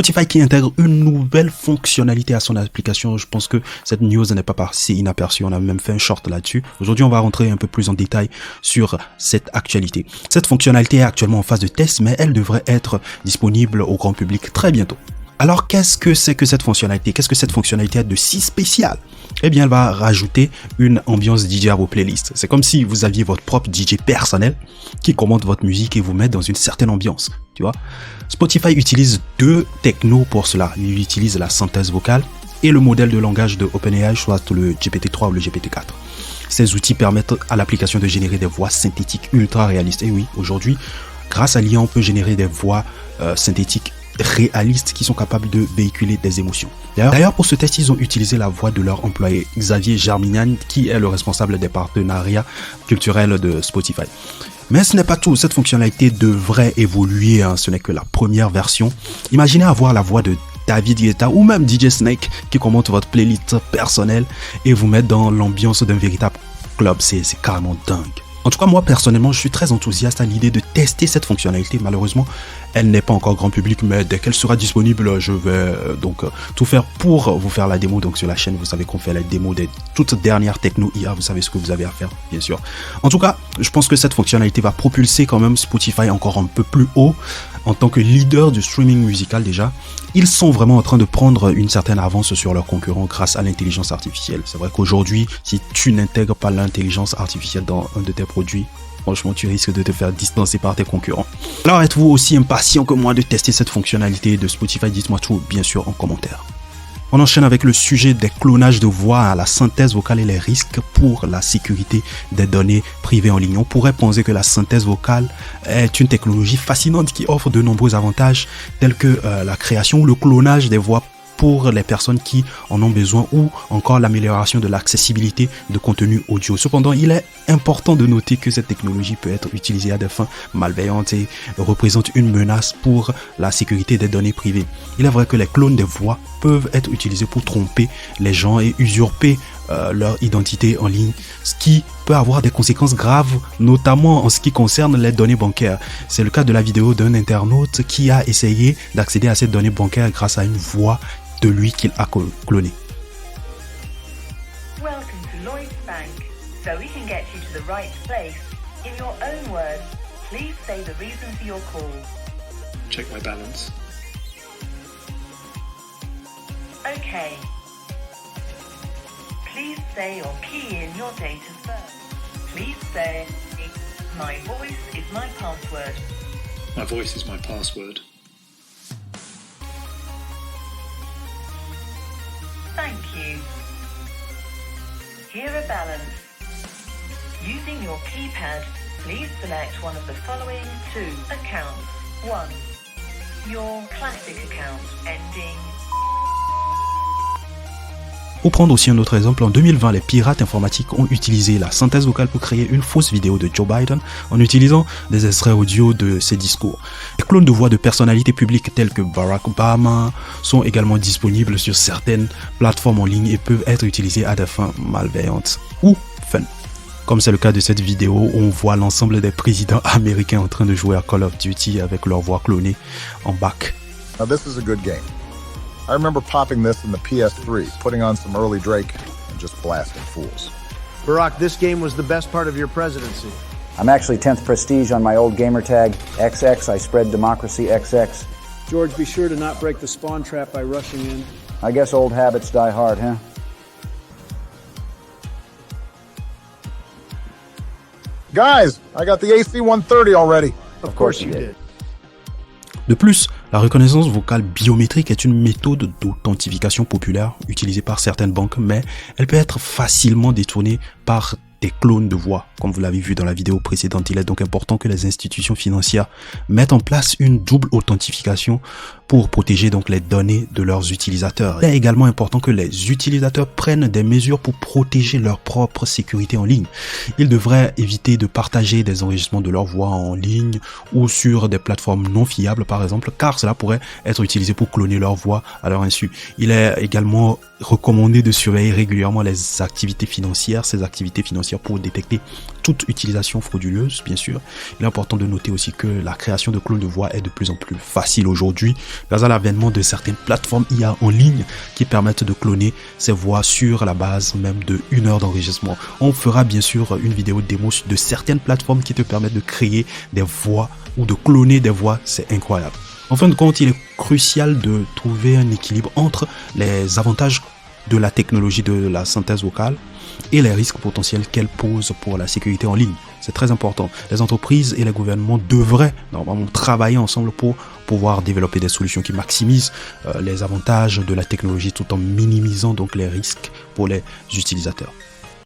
Spotify qui intègre une nouvelle fonctionnalité à son application. Je pense que cette news n'est pas passée inaperçue. On a même fait un short là-dessus. Aujourd'hui, on va rentrer un peu plus en détail sur cette actualité. Cette fonctionnalité est actuellement en phase de test, mais elle devrait être disponible au grand public très bientôt. Alors, qu'est-ce que c'est que cette fonctionnalité? Qu'est-ce que cette fonctionnalité a de si spécial? Eh bien, elle va rajouter une ambiance DJ à vos playlists. C'est comme si vous aviez votre propre DJ personnel qui commente votre musique et vous met dans une certaine ambiance, tu vois. Spotify utilise deux technos pour cela. Il utilise la synthèse vocale et le modèle de langage de OpenAI, soit le GPT-3 ou le GPT-4. Ces outils permettent à l'application de générer des voix synthétiques ultra réalistes. Et oui, aujourd'hui, grâce à l'IA, on peut générer des voix synthétiques réalistes qui sont capables de véhiculer des émotions. D'ailleurs, pour ce test, ils ont utilisé la voix de leur employé, Xavier Germignan, qui est le responsable des partenariats culturels de Spotify. Mais ce n'est pas tout, cette fonctionnalité devrait évoluer, hein. Ce n'est que la première version. Imaginez avoir la voix de David Guetta ou même DJ Snake qui commente votre playlist personnelle et vous mettre dans l'ambiance d'un véritable club. C'est carrément dingue. En tout cas, moi, personnellement, je suis très enthousiaste à l'idée de tester cette fonctionnalité. Malheureusement, elle n'est pas encore grand public, mais dès qu'elle sera disponible, je vais tout faire pour vous faire la démo. Donc, sur la chaîne, vous savez qu'on fait la démo des toutes dernières techno IA. Vous savez ce que vous avez à faire, bien sûr. En tout cas, je pense que cette fonctionnalité va propulser quand même Spotify encore un peu plus haut en tant que leader du streaming musical déjà. Ils sont vraiment en train de prendre une certaine avance sur leurs concurrents grâce à l'intelligence artificielle. C'est vrai qu'aujourd'hui, si tu n'intègres pas l'intelligence artificielle dans un de tes produits, franchement, tu risques de te faire distancer par tes concurrents. Alors, êtes-vous aussi impatient que moi de tester cette fonctionnalité de Spotify? Dites-moi tout, bien sûr, en commentaire. On enchaîne avec le sujet des clonages de voix à la synthèse vocale et les risques pour la sécurité des données privées en ligne. On pourrait penser que la synthèse vocale est une technologie fascinante qui offre de nombreux avantages tels que la création ou le clonage des voix pour les personnes qui en ont besoin ou encore l'amélioration de l'accessibilité de contenu audio. Cependant, il est important de noter que cette technologie peut être utilisée à des fins malveillantes et représente une menace pour la sécurité des données privées. Il est vrai que les clones des voix peuvent être utilisés pour tromper les gens et usurper leur identité en ligne, ce qui peut avoir des conséquences graves, notamment en ce qui concerne les données bancaires. C'est le cas de la vidéo d'un internaute qui a essayé d'accéder à ces données bancaires grâce à une voix de lui qu'il a cloné. Welcome to Lloyds Bank. So we can get you to the right place. In your own words, please say the reason for your call. Check my balance. Okay. Please say or key in your date of birth. Please say, my voice is my password. My voice is my password. Thank you. Here a balance. Using your keypad, please select one of the following two accounts. 1. Your classic account ending. Pour prendre aussi un autre exemple, en 2020, les pirates informatiques ont utilisé la synthèse vocale pour créer une fausse vidéo de Joe Biden en utilisant des extraits audio de ses discours. Les clones de voix de personnalités publiques telles que Barack Obama sont également disponibles sur certaines plateformes en ligne et peuvent être utilisés à des fins malveillantes ou fun. Comme c'est le cas de cette vidéo où on voit l'ensemble des présidents américains en train de jouer à Call of Duty avec leur voix clonée en back. Now this is a good game. I remember popping this in the PS3, putting on some early Drake, and just blasting fools. Barack, this game was the best part of your presidency. I'm actually 10th prestige on my old gamer tag. XX, I spread democracy XX. George, be sure to not break the spawn trap by rushing in. I guess old habits die hard, huh? Guys, I got the AC-130 already. Of course you did. De plus, la reconnaissance vocale biométrique est une méthode d'authentification populaire utilisée par certaines banques, mais elle peut être facilement détournée par des clones de voix, comme vous l'avez vu dans la vidéo précédente. Il est donc important que les institutions financières mettent en place une double authentification pour protéger donc les données de leurs utilisateurs. Il est également important que les utilisateurs prennent des mesures pour protéger leur propre sécurité en ligne. Ils devraient éviter de partager des enregistrements de leur voix en ligne ou sur des plateformes non fiables par exemple, car cela pourrait être utilisé pour cloner leur voix à leur insu. Il est également recommandé de surveiller régulièrement les activités financières, ces activités financières pour détecter toute utilisation frauduleuse, bien sûr. Il est important de noter aussi que la création de clones de voix est de plus en plus facile aujourd'hui grâce à l'avènement de certaines plateformes IA en ligne qui permettent de cloner ces voix sur la base même de 1 heure d'enregistrement. On fera bien sûr une vidéo démo de certaines plateformes qui te permettent de créer des voix ou de cloner des voix, c'est incroyable. En fin de compte, il est crucial de trouver un équilibre entre les avantages de la technologie de la synthèse vocale et les risques potentiels qu'elle pose pour la sécurité en ligne. C'est très important. Les entreprises et les gouvernements devraient normalement travailler ensemble pour pouvoir développer des solutions qui maximisent les avantages de la technologie tout en minimisant donc les risques pour les utilisateurs.